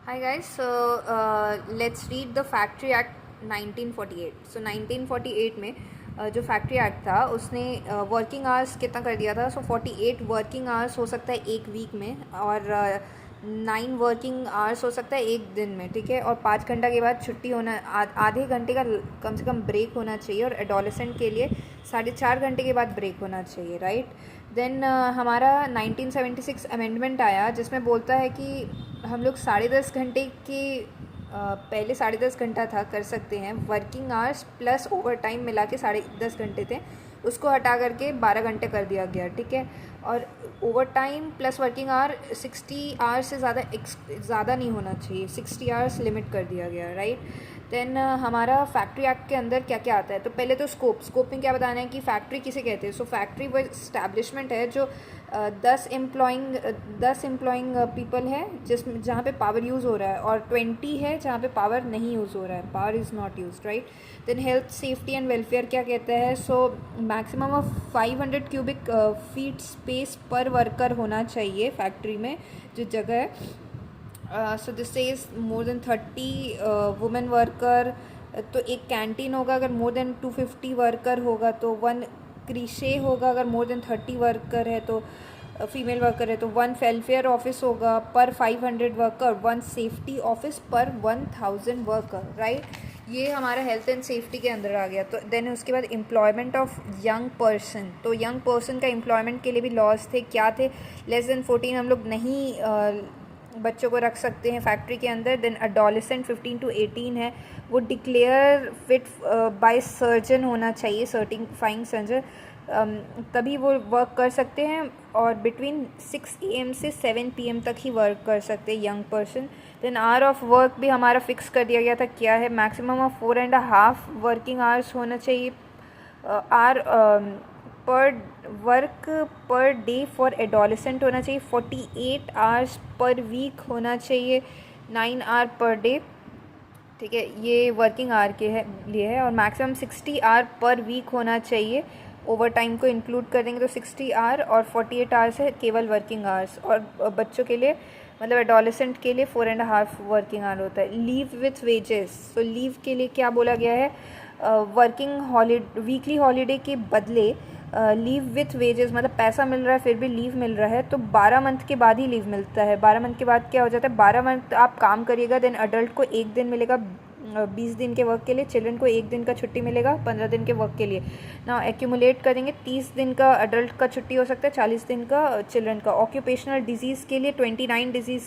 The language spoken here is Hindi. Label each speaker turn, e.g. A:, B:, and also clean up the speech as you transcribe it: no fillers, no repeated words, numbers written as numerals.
A: Hi guys, so let's read the Factory Act 1948. So 1948 में जो फैक्ट्री एक्ट था उसने वर्किंग आवर्स कितना कर दिया था. सो 48 वर्किंग आवर्स हो सकता है एक वीक में, और 9 वर्किंग आवर्स हो सकता है एक दिन में. ठीक है, और 5 घंटा के बाद छुट्टी होना, आधे घंटे का कम से कम ब्रेक होना चाहिए, और एडोलेसेंट के लिए 4.5 घंटे के बाद ब्रेक होना चाहिए. राइट. देन हमारा 1976 अमेंडमेंट आया जिसमें बोलता है कि हम लोग 10.5 घंटे के पहले 10.5 घंटा था कर सकते हैं. Working hours plus over time मिला के 10.5 घंटे थे, उसको हटा करके 12 घंटे कर दिया गया. ठीक है, और over time plus working hour 60 hours से ज़्यादा नहीं होना चाहिए. 60 आवर्स लिमिट कर दिया गया. राइट. देन हमारा फैक्ट्री एक्ट के अंदर क्या क्या आता है. तो पहले तो स्कोप में क्या बताना है कि फैक्ट्री किसे कहते हैं. सो फैक्ट्री वो इस्टेब्लिशमेंट है जो 10 एम्प्लॉइंग पीपल है जिसमें जहाँ पे पावर यूज़ हो रहा है, और 20 है जहाँ पे पावर नहीं यूज़ हो रहा है, power is not use. Right. Then health safety and welfare क्या कहता है. So maximum of 500 cubic feet space पर वर्कर होना चाहिए फैक्ट्री में जो जगह है. So this is more than 30 women worker. तो एक कैंटीन होगा अगर मोर देन 250 वर्कर होगा तो 1 क्रीशे होगा. अगर मोर देन 30 वर्कर है तो फीमेल वर्कर है तो 1 वेलफेयर ऑफिस होगा पर 500 वर्कर. 1 सेफ्टी ऑफिस पर 1000 वर्कर. राइट. ये हमारा हेल्थ एंड सेफ्टी के अंदर आ गया. तो देन उसके बाद एम्प्लॉयमेंट ऑफ यंग पर्सन. तो यंग पर्सन का एम्प्लॉयमेंट के लिए भी लॉज थे. क्या थे. लेस देन 14 हम लोग नहीं बच्चों को रख सकते हैं फैक्ट्री के अंदर. देन अडोलेसेंट 15 to 18 है, वो डिक्लेयर फिट बाय सर्जन होना चाहिए, सर्टिफाइंग सर्जन, तभी वो वर्क कर सकते हैं. और बिटवीन 6 AM से 7 PM तक ही वर्क कर सकते हैं young person. Then hour of work भी हमारा फिक्स कर दिया गया था. क्या है. मैक्सिमम ऑफ 4.5 वर्किंग आवर्स होना चाहिए. आर पर work per day for adolescent होना चाहिए. 48 आवर्स पर वीक होना चाहिए. 9 आवर पर डे. ठीक है, ये वर्किंग आवर के लिए है. और मैक्सिमम 60 आवर पर वीक होना चाहिए. ओवर टाइम को इंक्लूड कर देंगे तो 60 आवर, और 48 आवर्स है केवल वर्किंग आवर्स. और बच्चों के लिए मतलब एडोलेसेंट के लिए 4.5 वर्किंग आवर होता है. Leave with wages. तो लीव के लिए क्या बोला गया है. वीकली हॉलीडे के बदले लीव विथ वेजेस, मतलब पैसा मिल रहा है फिर भी लीव मिल रहा है तो 12 मंथ के बाद ही लीव मिलता है. 12 मंथ के बाद क्या हो जाता है. 12 मंथ आप काम करिएगा. देन अडल्ट को 1 दिन मिलेगा 20 दिन के वर्क के लिए. चिल्ड्रन को 1 दिन का छुट्टी मिलेगा 15 दिन के वर्क के लिए. ना एक्यूमुलेट करेंगे 30 दिन का अडल्ट का छुट्टी हो सकता है, 40 दिन का चिल्ड्रन का. ऑक्यूपेशनल डिजीज़ के लिए 29 डिजीज़